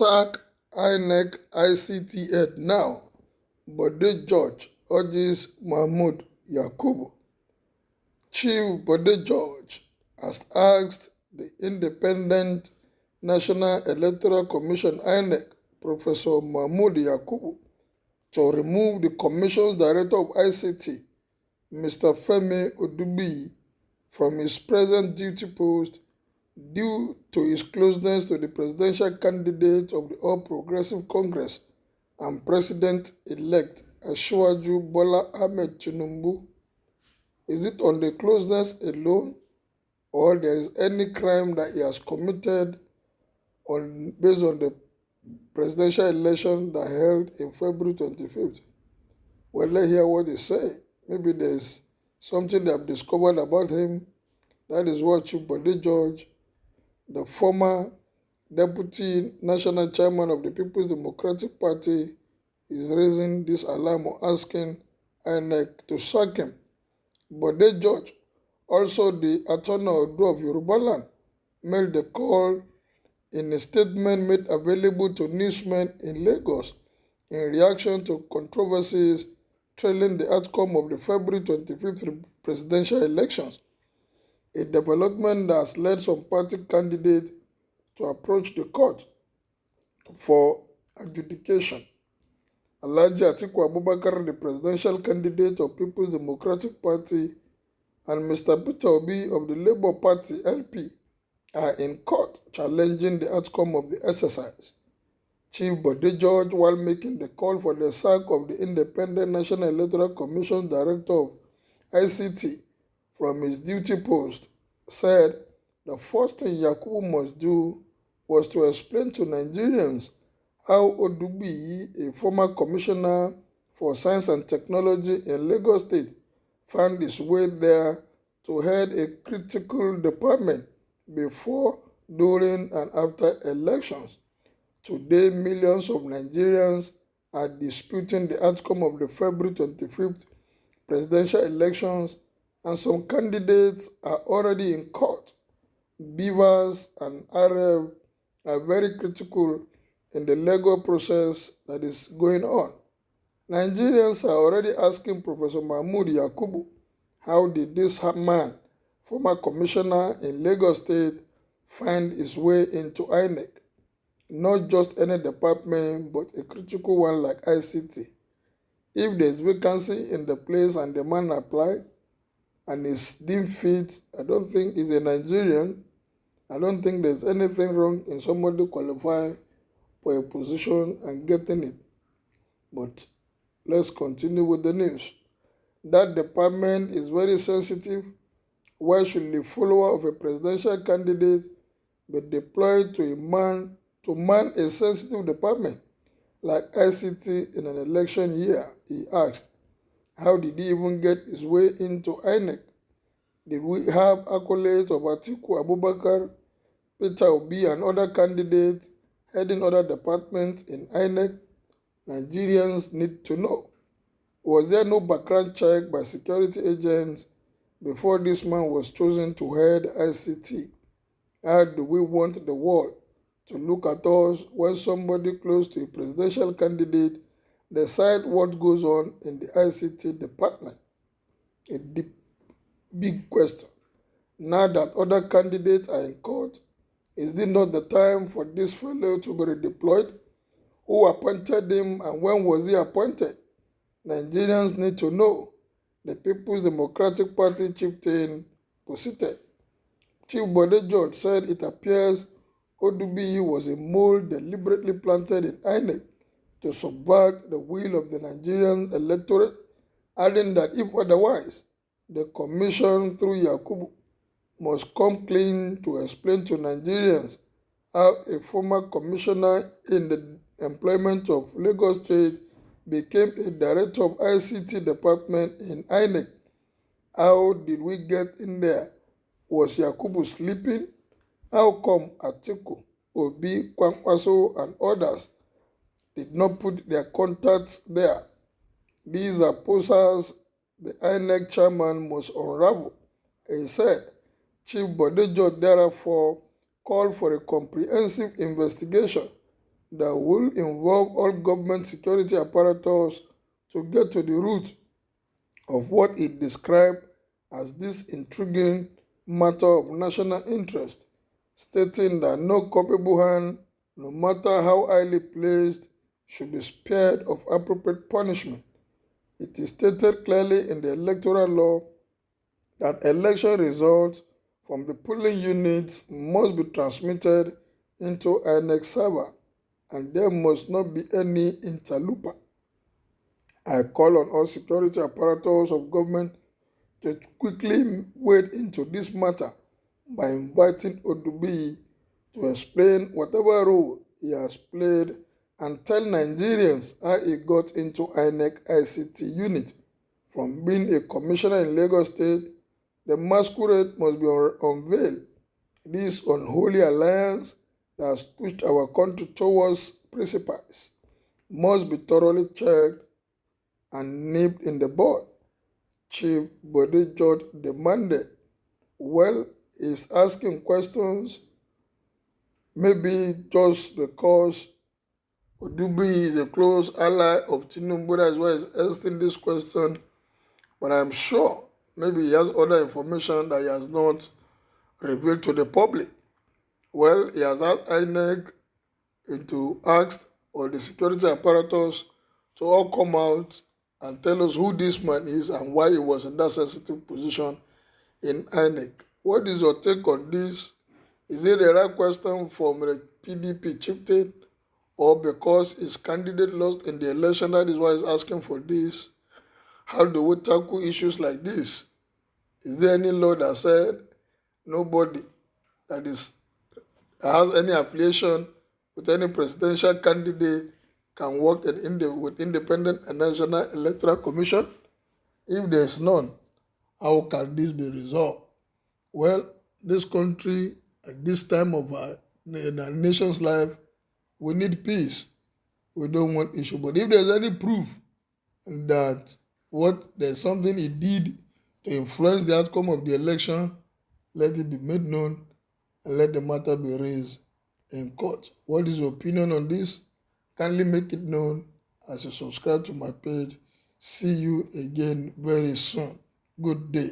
Sack Inec ICT head now. Bode George urges Mahmood Yakubu. Chief Bode George has asked the Independent National Electoral Commission INEC, Professor Mahmood Yakubu, to remove the Commission's Director of ICT, Mr. Femi Odubiyi, from his present duty post due to his closeness to the presidential candidate of the All Progressive Congress and President-elect Asiwaju Bola Ahmed Tinubu. Is it on the closeness alone, or there is any crime that he has committed based on the presidential election that held in February 25th? Well, let's hear what they say. Maybe there's something they have discovered about him. That is what Chief Bode George, the former Deputy National Chairman of the People's Democratic Party, is raising this alarm or asking INEC to sack him. Bode George, also the Attorney of Yoruba Land, made the call in a statement made available to newsmen in Lagos in reaction to controversies trailing the outcome of the February 25th presidential elections, a development that has led some party candidates to approach the court for adjudication. Alhaji Atiku Abubakar, the presidential candidate of People's Democratic Party, and Mr. Peter Obi of the Labour Party LP are in court challenging the outcome of the exercise. Chief Bode George, while making the call for the sack of the Independent National Electoral Commission Director of ICT from his duty post, said the first thing Yakubu must do was to explain to Nigerians how Odubiyi, a former commissioner for science and technology in Lagos State, found his way there to head a critical department before, during, and after elections. Today, millions of Nigerians are disputing the outcome of the February 25th presidential elections, and some candidates are already in court. Beavers and RF are very critical in the legal process that is going on. Nigerians are already asking Professor Mahmood Yakubu, how did this man, former commissioner in Lagos State, find his way into INEC? Not just any department, but a critical one like ICT. If there is vacancy in the place and the man applied and is deemed fit, I don't think he's a Nigerian. I don't think there's anything wrong in somebody qualifying for a position and getting it. But let's continue with the news. That department is very sensitive. Why should the follower of a presidential candidate be deployed to man a sensitive department like ICT in an election year? He asked. How did he even get his way into INEC? Did we have accolades of Atiku Abubakar, Peter Obi, and other candidates heading other departments in INEC? Nigerians need to know. Was there no background check by security agents before this man was chosen to head ICT? How do we want the world to look at us when somebody close to a presidential candidate decide what goes on in the ICT department? A deep, big question. Now that other candidates are in court, is this not the time for this fellow to be redeployed? Who appointed him and when was he appointed? Nigerians need to know. The People's Democratic Party chieftain posited. Chief Bode George said it appears Odubiyi was a mole deliberately planted in INEC to subvert the will of the Nigerian electorate, adding that if otherwise, the commission through Yakubu must come clean to explain to Nigerians how a former commissioner in the employment of Lagos State became a director of ICT department in INEC. How did we get in there? Was Yakubu sleeping? How come Atiku, Obi, Kwankwaso, and others did not put their contacts there? These are posers the INEC chairman must unravel. He said. Chief Bode George therefore called for a comprehensive investigation that will involve all government security apparatus to get to the root of what it described as this intriguing matter of national interest, stating that no culpable hand, no matter how highly placed, should be spared of appropriate punishment. It is stated clearly in the electoral law that election results from the polling units must be transmitted into Inec server, and there must not be any interlooper. I call on all security apparatus of government to quickly wade into this matter by inviting R.Bode to explain whatever role he has played and tell Nigerians how he got into Inec ICT unit. From being a commissioner in Lagos State, the masquerade must be unveiled. This unholy alliance that has pushed our country towards precipice must be thoroughly checked and nipped in the bud. Chief Bode George demanded. Well, he's asking questions, maybe just because R.Bode is a close ally of Tinubu, that's why he's asking this question. But I'm sure maybe he has other information that he has not revealed to the public. Well, he has asked Inec to ask all the security apparatus to all come out and tell us who this man is and why he was in that sensitive position in Inec. What is your take on this? Is it the right question from the PDP chieftain, or because his candidate lost in the election, that is why he's asking for this? How do we tackle issues like this? Is there any law that said nobody that has any affiliation with any presidential candidate can work with Independent and National Electoral Commission? If there is none, how can this be resolved? Well, this country, at this time of our nation's life, we need peace. We don't want issue. But if there's any proof that there's something he did to influence the outcome of the election, let it be made known and let the matter be raised in court. What is your opinion on this? Kindly make it known as you subscribe to my page. See you again very soon. Good day.